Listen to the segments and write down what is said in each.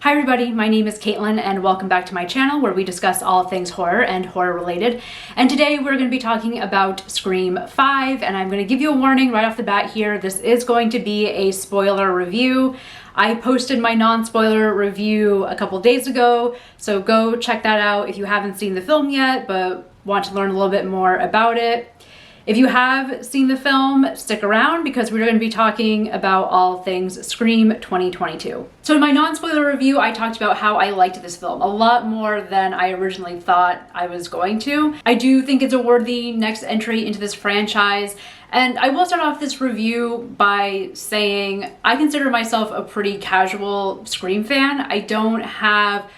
Hi everybody, my name is Caitlin and welcome back to my channel where we discuss all things horror and horror related. And today we're going to be talking about Scream 5, and I'm going to give you a warning right off the bat here. This is going to be a spoiler review. I posted my non-spoiler review a couple days ago, so go check that out if you haven't seen the film yet but want to learn a little bit more about it. If you have seen the film, stick around because we're going to be talking about all things Scream 2022. So in my non-spoiler review, I talked about how I liked this film a lot more than I originally thought I was going to. I do think it's a worthy next entry into this franchise, and I will start off this review by saying I consider myself a pretty casual Scream fan. I don't have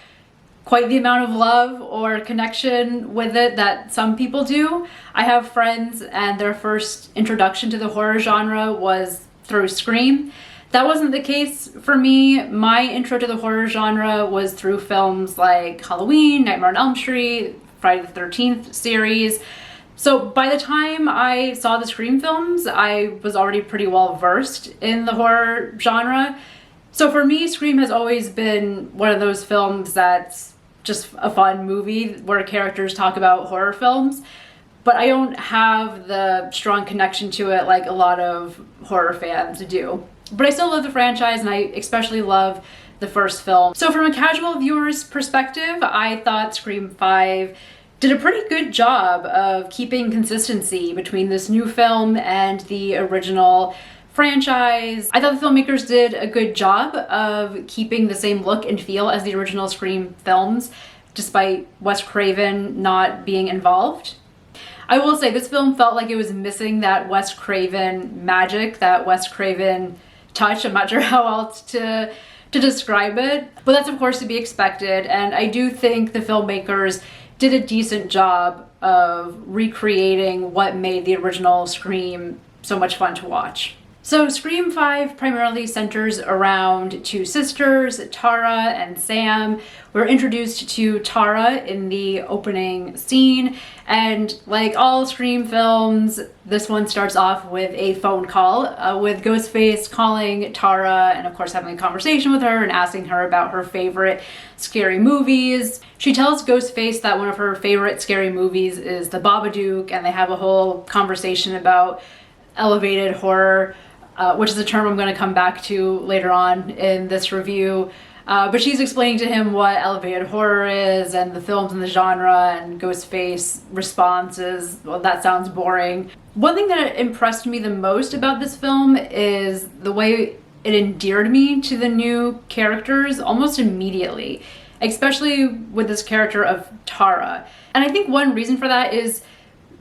quite the amount of love or connection with it that some people do. I have friends and their first introduction to the horror genre was through Scream. That wasn't the case for me. My intro to the horror genre was through films like Halloween, Nightmare on Elm Street, Friday the 13th series. So by the time I saw the Scream films, I was already pretty well versed in the horror genre. So for me, Scream has always been one of those films that's just a fun movie where characters talk about horror films, but I don't have the strong connection to it like a lot of horror fans do. But I still love the franchise, and I especially love the first film. So from a casual viewer's perspective, I thought Scream 5 did a pretty good job of keeping consistency between this new film and the original franchise. I thought the filmmakers did a good job of keeping the same look and feel as the original Scream films, despite Wes Craven not being involved. I will say this film felt like it was missing that Wes Craven magic, that Wes Craven touch. I'm not sure how else to describe it, but that's of course to be expected, and I do think the filmmakers did a decent job of recreating what made the original Scream so much fun to watch. So Scream 5 primarily centers around two sisters, Tara and Sam. We're introduced to Tara in the opening scene, and like all Scream films, this one starts off with a phone call with Ghostface calling Tara and of course having a conversation with her and asking her about her favorite scary movies. She tells Ghostface that one of her favorite scary movies is The Babadook, and they have a whole conversation about elevated horror, which is a term I'm going to come back to later on in this review. But she's explaining to him what elevated horror is and the films in the genre, and Ghostface's response is, well, that sounds boring. One thing that impressed me the most about this film is the way it endeared me to the new characters almost immediately, especially with this character of Tara. And I think one reason for that is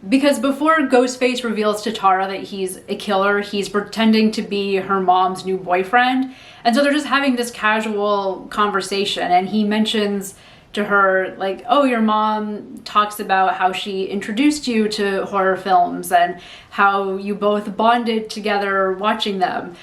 because before Ghostface reveals to Tara that he's a killer, he's pretending to be her mom's new boyfriend. And so they're just having this casual conversation, and he mentions to her like, oh, your mom talks about how she introduced you to horror films and how you both bonded together watching them.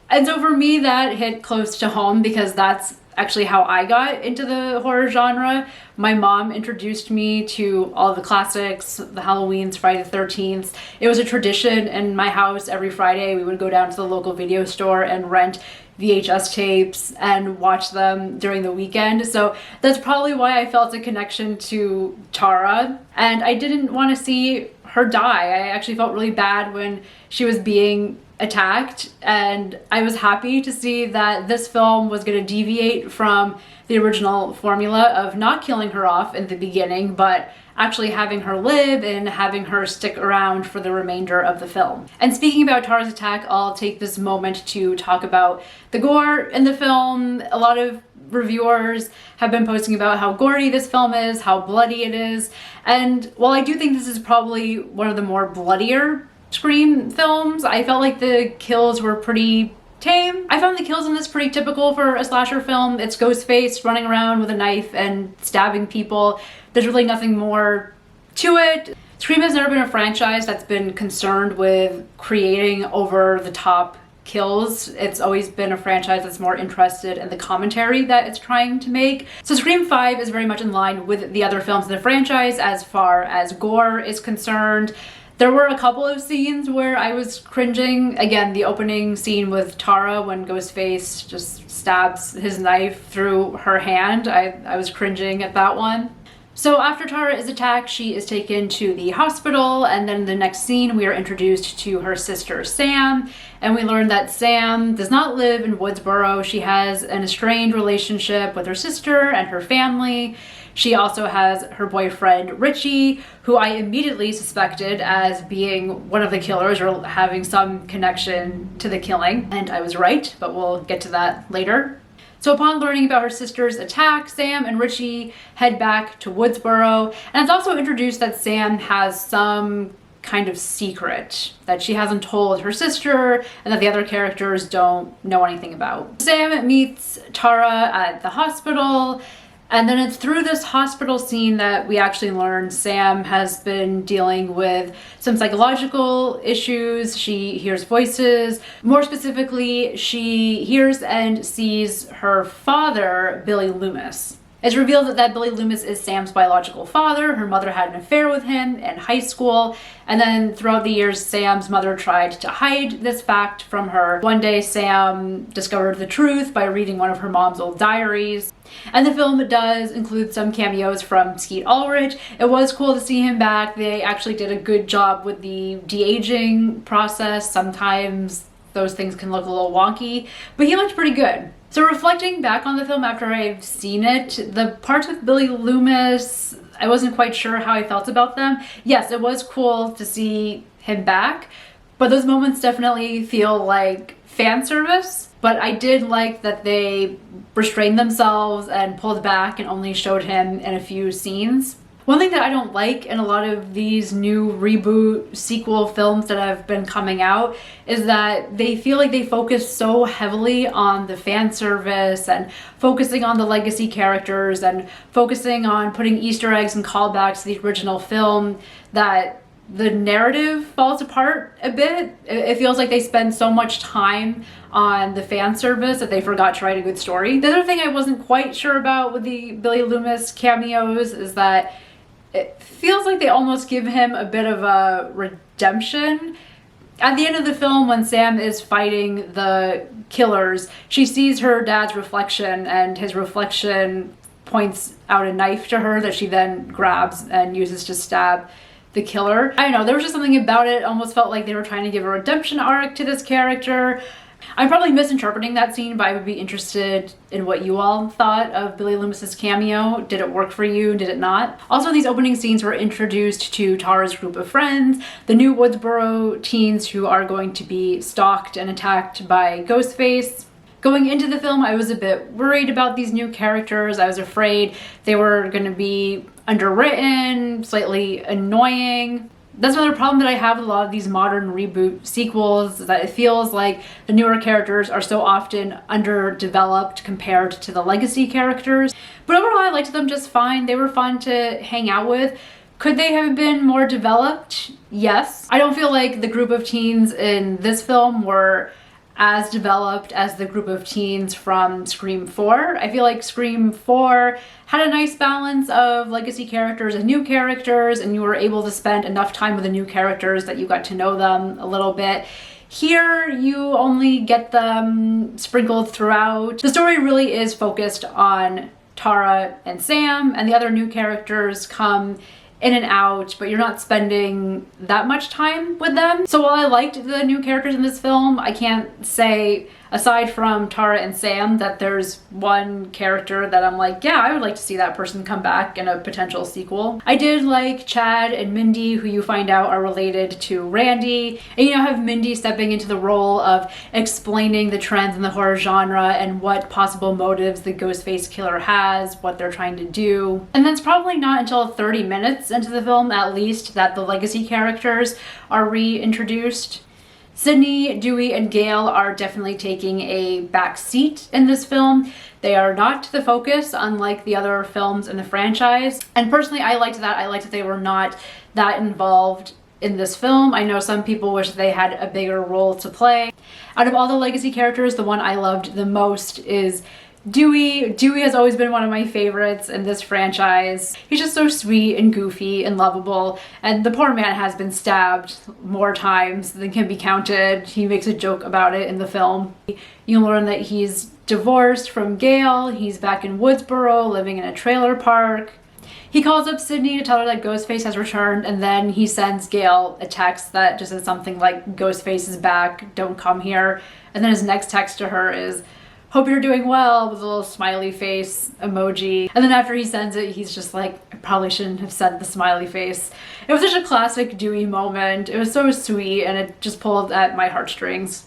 And so for me that hit close to home because that's actually how I got into the horror genre. My mom introduced me to all the classics, the Halloweens, Friday the 13th. It was a tradition in my house. Every Friday we would go down to the local video store and rent VHS tapes and watch them during the weekend. So that's probably why I felt a connection to Tara, and I didn't want to see her die. I actually felt really bad when she was being attacked, and I was happy to see that this film was going to deviate from the original formula of not killing her off in the beginning, but actually having her live and having her stick around for the remainder of the film. And speaking about Tara's attack, I'll take this moment to talk about the gore in the film. A lot of reviewers have been posting about how gory this film is, how bloody it is, and while I do think this is probably one of the more bloodier Scream films, I felt like the kills were pretty tame. I found the kills in this pretty typical for a slasher film. It's Ghostface running around with a knife and stabbing people. There's really nothing more to it. Scream has never been a franchise that's been concerned with creating over-the-top kills. It's always been a franchise that's more interested in the commentary that it's trying to make. So Scream 5 is very much in line with the other films in the franchise as far as gore is concerned. There were a couple of scenes where I was cringing. Again, the opening scene with Tara when Ghostface just stabs his knife through her hand. I was cringing at that one. So after Tara is attacked, she is taken to the hospital, and then in the next scene we are introduced to her sister Sam, and we learn that Sam does not live in Woodsboro. She has an estranged relationship with her sister and her family. She also has her boyfriend Richie, who I immediately suspected as being one of the killers or having some connection to the killing, and I was right, but we'll get to that later. So upon learning about her sister's attack, Sam and Richie head back to Woodsboro, and it's also introduced that Sam has some kind of secret that she hasn't told her sister and that the other characters don't know anything about. Sam meets Tara at the hospital, and then it's through this hospital scene that we actually learn Sam has been dealing with some psychological issues. She hears voices. More specifically, she hears and sees her father, Billy Loomis. It's revealed that Billy Loomis is Sam's biological father. Her mother had an affair with him in high school, and then throughout the years, Sam's mother tried to hide this fact from her. One day, Sam discovered the truth by reading one of her mom's old diaries. And the film does include some cameos from Skeet Ulrich. It was cool to see him back. They actually did a good job with the de-aging process. Sometimes those things can look a little wonky, but he looked pretty good. So reflecting back on the film after I've seen it, the parts with Billy Loomis, I wasn't quite sure how I felt about them. Yes, it was cool to see him back, but those moments definitely feel like fan service. But I did like that they restrained themselves and pulled back and only showed him in a few scenes. One thing that I don't like in a lot of these new reboot sequel films that have been coming out is that they feel like they focus so heavily on the fan service and focusing on the legacy characters and focusing on putting Easter eggs and callbacks to the original film that the narrative falls apart a bit. It feels like they spend so much time on the fan service that they forgot to write a good story. The other thing I wasn't quite sure about with the Billy Loomis cameos is that it feels like they almost give him a bit of a redemption. At the end of the film, when Sam is fighting the killers, she sees her dad's reflection, and his reflection points out a knife to her that she then grabs and uses to stab the killer. I don't know, there was just something about it. It almost felt like they were trying to give a redemption arc to this character. I'm probably misinterpreting that scene, but I would be interested in what you all thought of Billy Loomis's cameo. Did it work for you? Did it not? Also, these opening scenes were introduced to Tara's group of friends, the new Woodsboro teens who are going to be stalked and attacked by Ghostface. Going into the film, I was a bit worried about these new characters. I was afraid they were going to be underwritten, slightly annoying. That's another problem that I have with a lot of these modern reboot sequels, is that it feels like the newer characters are so often underdeveloped compared to the legacy characters. But overall, I liked them just fine. They were fun to hang out with. Could they have been more developed? Yes. I don't feel like the group of teens in this film were as developed as the group of teens from Scream 4. I feel like Scream 4 had a nice balance of legacy characters and new characters, and you were able to spend enough time with the new characters that you got to know them a little bit. Here, you only get them sprinkled throughout. The story really is focused on Tara and Sam, and the other new characters come in and out, but you're not spending that much time with them. So while I liked the new characters in this film, I can't say, aside from Tara and Sam, that there's one character that I'm like, yeah, I would like to see that person come back in a potential sequel. I did like Chad and Mindy, who you find out are related to Randy, and you now have Mindy stepping into the role of explaining the trends in the horror genre and what possible motives the Ghostface killer has, what they're trying to do. And then it's probably not until 30 minutes into the film, at least, that the legacy characters are reintroduced. Sydney, Dewey, and Gail are definitely taking a back seat in this film. They are not the focus, unlike the other films in the franchise. And personally, I liked that. I liked that they were not that involved in this film. I know some people wish they had a bigger role to play. Out of all the legacy characters, the one I loved the most is Dewey has always been one of my favorites in this franchise. He's just so sweet and goofy and lovable, and the poor man has been stabbed more times than can be counted. He makes a joke about it in the film. You learn that he's divorced from Gail. He's back in Woodsboro living in a trailer park. He calls up Sydney to tell her that Ghostface has returned, and then he sends Gail a text that just says something like, "Ghostface is back, don't come here." And then his next text to her is, "Hope you're doing well," with a little smiley face emoji. And then after he sends it, he's just like, "I probably shouldn't have sent the smiley face." It was such a classic Dewey moment. It was so sweet, and it just pulled at my heartstrings.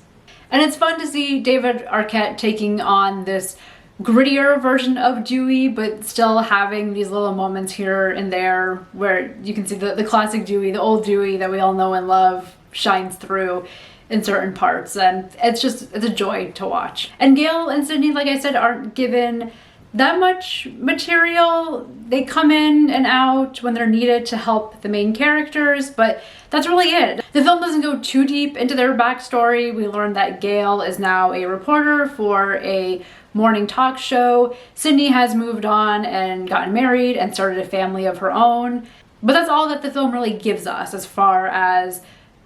And it's fun to see David Arquette taking on this grittier version of Dewey, but still having these little moments here and there where you can see the classic Dewey, the old Dewey that we all know and love, shines through in certain parts, and it's a joy to watch. And Gail and Sydney, like I said, aren't given that much material. They come in and out when they're needed to help the main characters, but that's really it. The film doesn't go too deep into their backstory. We learn that Gail is now a reporter for a morning talk show. Sydney has moved on and gotten married and started a family of her own. But that's all that the film really gives us as far as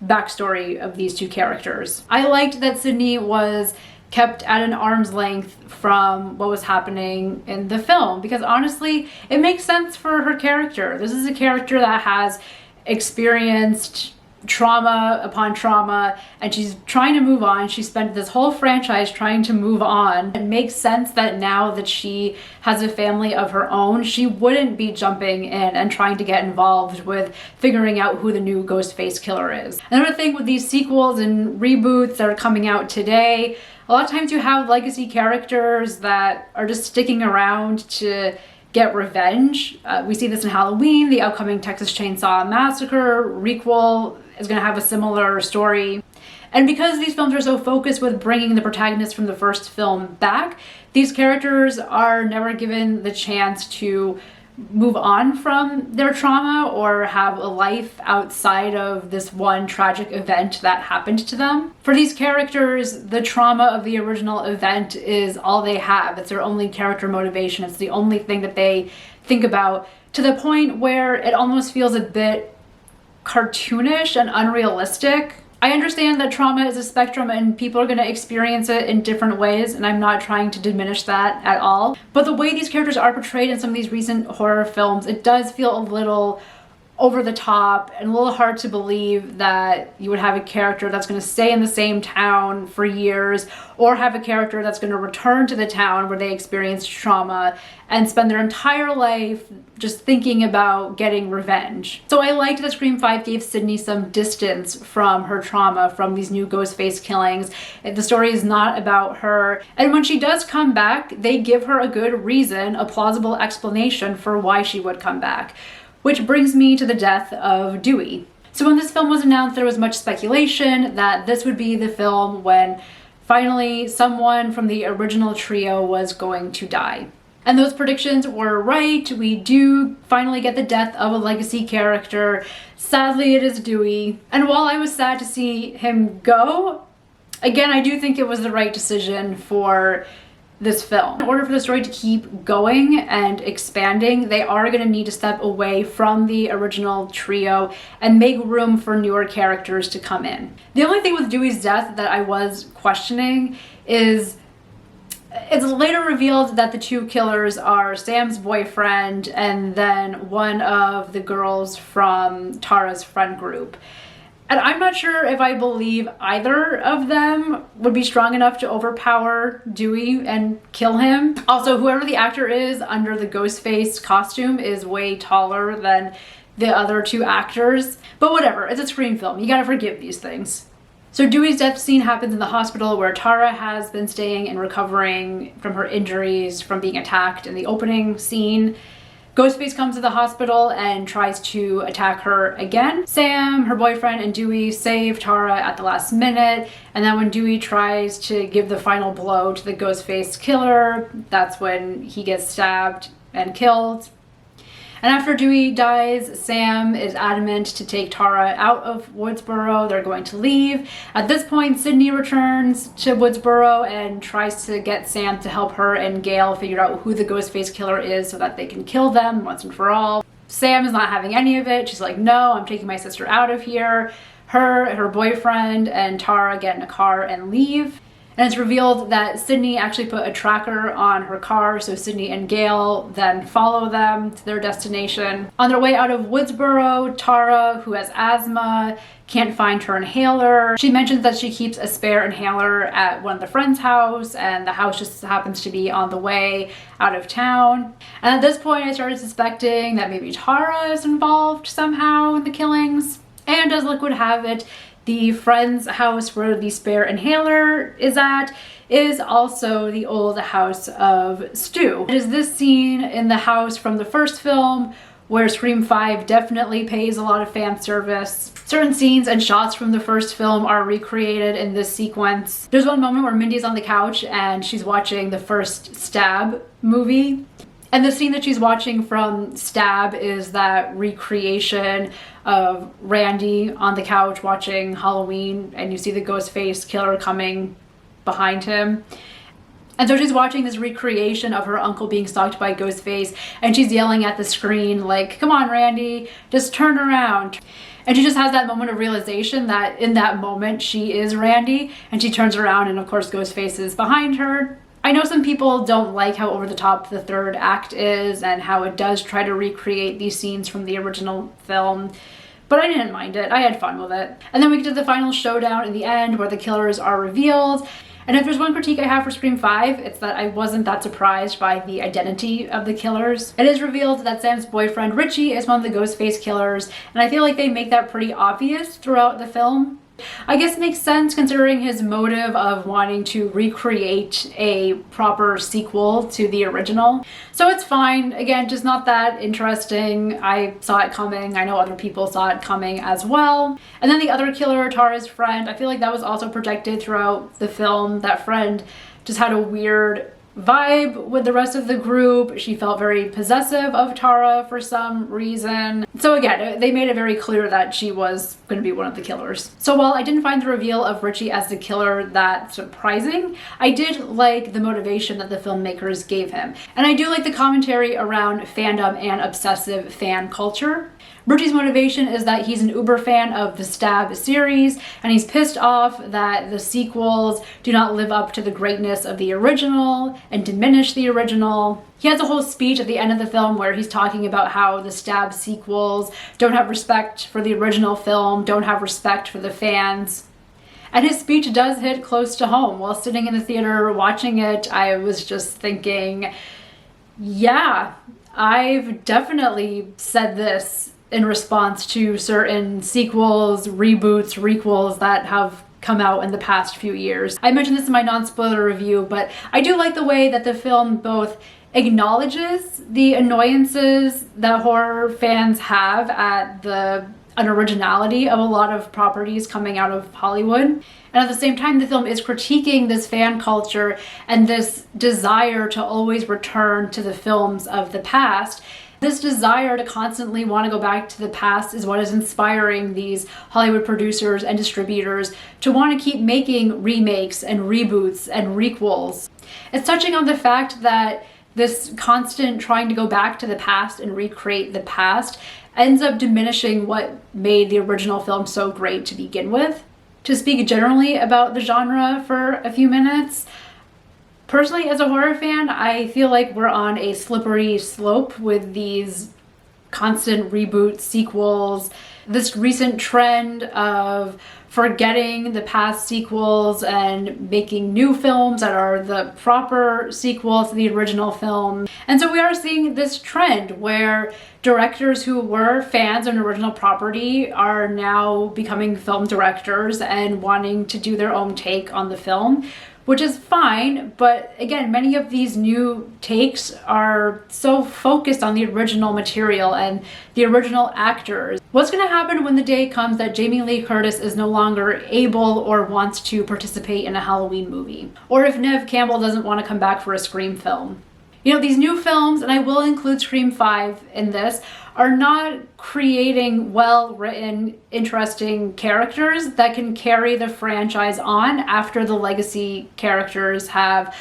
backstory of these two characters. I liked that Sydney was kept at an arm's length from what was happening in the film, because honestly, it makes sense for her character. This is a character that has experienced trauma upon trauma, and she's trying to move on. She spent this whole franchise trying to move on. It makes sense that now that she has a family of her own, she wouldn't be jumping in and trying to get involved with figuring out who the new Ghostface killer is. Another thing with these sequels and reboots that are coming out today, a lot of times you have legacy characters that are just sticking around to get revenge. We see this in Halloween, the upcoming Texas Chainsaw Massacre requel is going to have a similar story. And because these films are so focused with bringing the protagonist from the first film back, these characters are never given the chance to move on from their trauma or have a life outside of this one tragic event that happened to them. For these characters, the trauma of the original event is all they have. It's their only character motivation. It's the only thing that they think about, to the point where it almost feels a bit cartoonish and unrealistic. I understand that trauma is a spectrum and people are going to experience it in different ways, and I'm not trying to diminish that at all. But the way these characters are portrayed in some of these recent horror films, it does feel a little over the top and a little hard to believe that you would have a character that's going to stay in the same town for years, or have a character that's going to return to the town where they experienced trauma and spend their entire life just thinking about getting revenge. So I liked that Scream 5 gave Sydney some distance from her trauma, from these new Ghostface killings. The story is not about her. And when she does come back, they give her a good reason, a plausible explanation for why she would come back. Which brings me to the death of Dewey. So when this film was announced, there was much speculation that this would be the film when finally someone from the original trio was going to die. And those predictions were right. We do finally get the death of a legacy character. Sadly, it is Dewey. And while I was sad to see him go, again, I do think it was the right decision for this film. In order for the story to keep going and expanding, they are going to need to step away from the original trio and make room for newer characters to come in. The only thing with Dewey's death that I was questioning is it's later revealed that the two killers are Sam's boyfriend and then one of the girls from Tara's friend group. And I'm not sure if I believe either of them would be strong enough to overpower Dewey and kill him. Also, whoever the actor is under the Ghostface costume is way taller than the other two actors. But whatever, it's a Scream film. You gotta forgive these things. So Dewey's death scene happens in the hospital where Tara has been staying and recovering from her injuries from being attacked in the opening scene. Ghostface comes to the hospital and tries to attack her again. Sam, her boyfriend, and Dewey save Tara at the last minute, and then when Dewey tries to give the final blow to the Ghostface killer, that's when he gets stabbed and killed. And after Dewey dies, Sam is adamant to take Tara out of Woodsboro. They're going to leave. At this point, Sydney returns to Woodsboro and tries to get Sam to help her and Gail figure out who the Ghostface killer is so that they can kill them once and for all. Sam is not having any of it. She's like, no, I'm taking my sister out of here. Her boyfriend, and Tara get in a car and leave. And it's revealed that Sydney actually put a tracker on her car, so Sydney and Gail then follow them to their destination. On their way out of Woodsboro, Tara, who has asthma, can't find her inhaler. She mentions that she keeps a spare inhaler at one of the friends' house, and the house just happens to be on the way out of town. And at this point, I started suspecting that maybe Tara is involved somehow in the killings. And as luck would have it, the friend's house where the spare inhaler is at is also the old house of Stu. It is this scene in the house from the first film where Scream 5 definitely pays a lot of fan service. Certain scenes and shots from the first film are recreated in this sequence. There's one moment where Mindy's on the couch and she's watching the first Stab movie. And the scene that she's watching from Stab is that recreation of Randy on the couch watching Halloween, and you see the Ghostface killer coming behind him. And so she's watching this recreation of her uncle being stalked by Ghostface, and she's yelling at the screen like, come on, Randy, just turn around. And she just has that moment of realization that in that moment she is Randy, and she turns around and of course Ghostface is behind her. I know some people don't like how over the top the third act is and how it does try to recreate these scenes from the original film, but I didn't mind it. I had fun with it. And then we get to the final showdown in the end where the killers are revealed. And if there's one critique I have for Scream 5, it's that I wasn't that surprised by the identity of the killers. It is revealed that Sam's boyfriend Richie is one of the Ghostface killers, and I feel like they make that pretty obvious throughout the film. I guess it makes sense considering his motive of wanting to recreate a proper sequel to the original. So it's fine. Again, just not that interesting. I saw it coming. I know other people saw it coming as well. And then the other killer, Tara's friend, I feel like that was also projected throughout the film. That friend just had a weird vibe with the rest of the group. She felt very possessive of Tara for some reason. So again, they made it very clear that she was going to be one of the killers. So while I didn't find the reveal of Richie as the killer that surprising, I did like the motivation that the filmmakers gave him. And I do like the commentary around fandom and obsessive fan culture. Richie's motivation is that he's an uber fan of the Stab series, and he's pissed off that the sequels do not live up to the greatness of the original and diminish the original. He has a whole speech at the end of the film where he's talking about how the Stab sequels don't have respect for the original film, don't have respect for the fans. And his speech does hit close to home. While sitting in the theater watching it, I was just thinking, yeah, I've definitely said this in response to certain sequels, reboots, requels that have come out in the past few years. I mentioned this in my non-spoiler review, but I do like the way that the film both acknowledges the annoyances that horror fans have at the unoriginality of a lot of properties coming out of Hollywood. And at the same time, the film is critiquing this fan culture and this desire to always return to the films of the past. This desire to constantly want to go back to the past is what is inspiring these Hollywood producers and distributors to want to keep making remakes and reboots and requels. It's touching on the fact that this constant trying to go back to the past and recreate the past ends up diminishing what made the original film so great to begin with. To speak generally about the genre for a few minutes, personally, as a horror fan, I feel like we're on a slippery slope with these constant reboots, sequels, this recent trend of forgetting the past sequels and making new films that are the proper sequel to the original film. And so we are seeing this trend where directors who were fans of an original property are now becoming film directors and wanting to do their own take on the film, which is fine, but again, many of these new takes are so focused on the original material and the original actors. What's gonna happen when the day comes that Jamie Lee Curtis is no longer able or wants to participate in a Halloween movie? Or if Neve Campbell doesn't want to come back for a Scream film? You know, these new films, and I will include Scream 5 in this, are not creating well-written, interesting characters that can carry the franchise on after the legacy characters have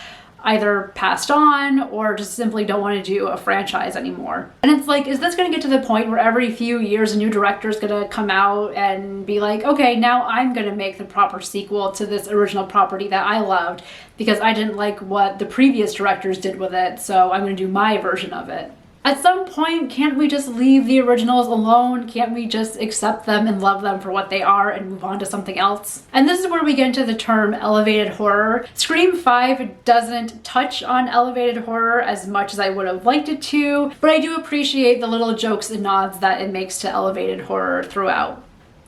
either passed on or just simply don't want to do a franchise anymore. And it's like, is this going to get to the point where every few years a new director is going to come out and be like, okay, now I'm going to make the proper sequel to this original property that I loved because I didn't like what the previous directors did with it, so I'm going to do my version of it. At some point, can't we just leave the originals alone? Can't we just accept them and love them for what they are and move on to something else? And this is where we get into the term elevated horror. Scream 5 doesn't touch on elevated horror as much as I would have liked it to, but I do appreciate the little jokes and nods that it makes to elevated horror throughout.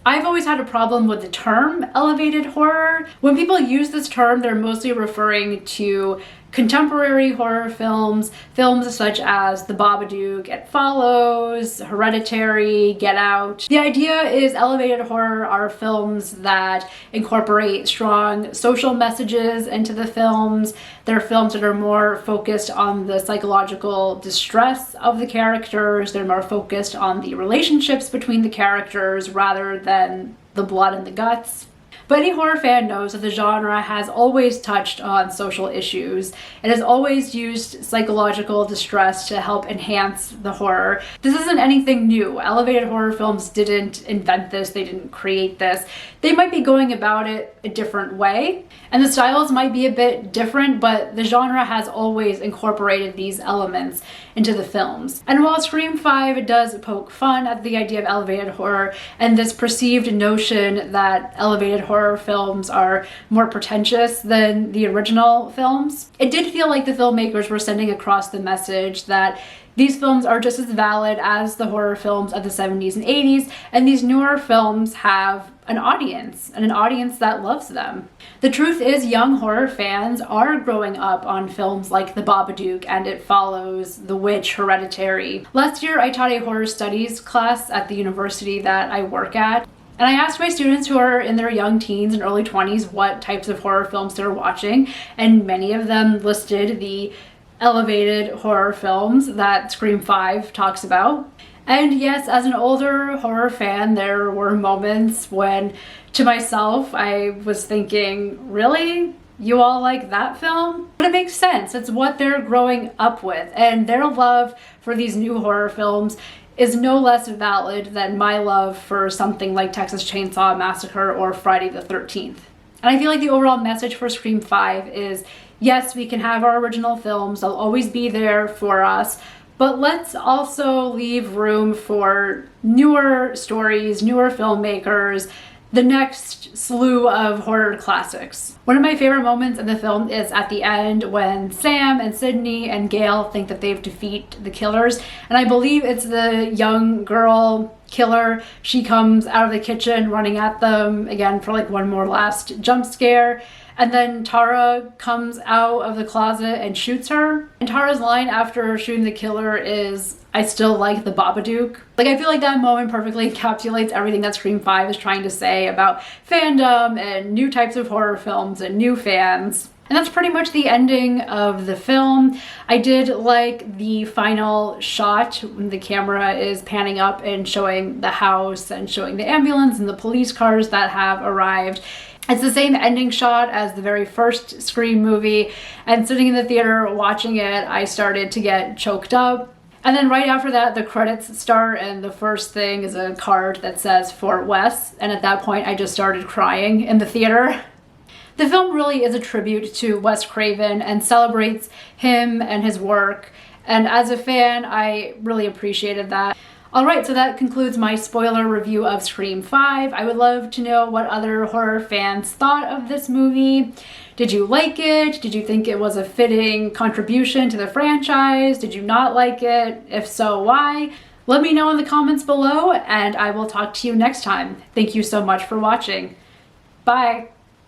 I've always had a problem with the term elevated horror. When people use this term, they're mostly referring to contemporary horror films, films such as The Babadook, It Follows, Hereditary, Get Out. The idea is elevated horror are films that incorporate strong social messages into the films. They're films that are more focused on the psychological distress of the characters. They're more focused on the relationships between the characters rather than the blood and the guts. But any horror fan knows that the genre has always touched on social issues. It has always used psychological distress to help enhance the horror. This isn't anything new. Elevated horror films didn't invent this, they didn't create this. They might be going about it a different way, and the styles might be a bit different, but the genre has always incorporated these elements into the films. And while Scream 5 does poke fun at the idea of elevated horror and this perceived notion that elevated horror films are more pretentious than the original films, it did feel like the filmmakers were sending across the message that these films are just as valid as the horror films of the 70s and 80s, and these newer films have an audience, and an audience that loves them. The truth is, young horror fans are growing up on films like The Babadook and It Follows, The Witch, Hereditary. Last year, I taught a horror studies class at the university that I work at, and I asked my students who are in their young teens and early 20s what types of horror films they're watching, and many of them listed the elevated horror films that Scream 5 talks about. And yes, as an older horror fan, there were moments when, to myself, I was thinking, really? You all like that film? But it makes sense. It's what they're growing up with, and their love for these new horror films is no less valid than my love for something like Texas Chainsaw Massacre or Friday the 13th. And I feel like the overall message for Scream 5 is, yes, we can have our original films, they'll always be there for us, but let's also leave room for newer stories, newer filmmakers, the next slew of horror classics. One of my favorite moments in the film is at the end when Sam and Sydney and Gail think that they've defeated the killers, and I believe it's the young girl killer. She comes out of the kitchen running at them again for like one more last jump scare. And then Tara comes out of the closet and shoots her. And Tara's line after shooting the killer is, "I still like the Babadook." Like, I feel like that moment perfectly encapsulates everything that Scream 5 is trying to say about fandom and new types of horror films and new fans. And that's pretty much the ending of the film. I did like the final shot when the camera is panning up and showing the house and showing the ambulance and the police cars that have arrived. It's the same ending shot as the very first Scream movie, and sitting in the theater watching it, I started to get choked up. And then right after that, the credits start, and the first thing is a card that says Fort West, and at that point I just started crying in the theater. The film really is a tribute to Wes Craven and celebrates him and his work, and as a fan, I really appreciated that. Alright, so that concludes my spoiler review of Scream 5. I would love to know what other horror fans thought of this movie. Did you like it? Did you think it was a fitting contribution to the franchise? Did you not like it? If so, why? Let me know in the comments below, and I will talk to you next time. Thank you so much for watching. Bye!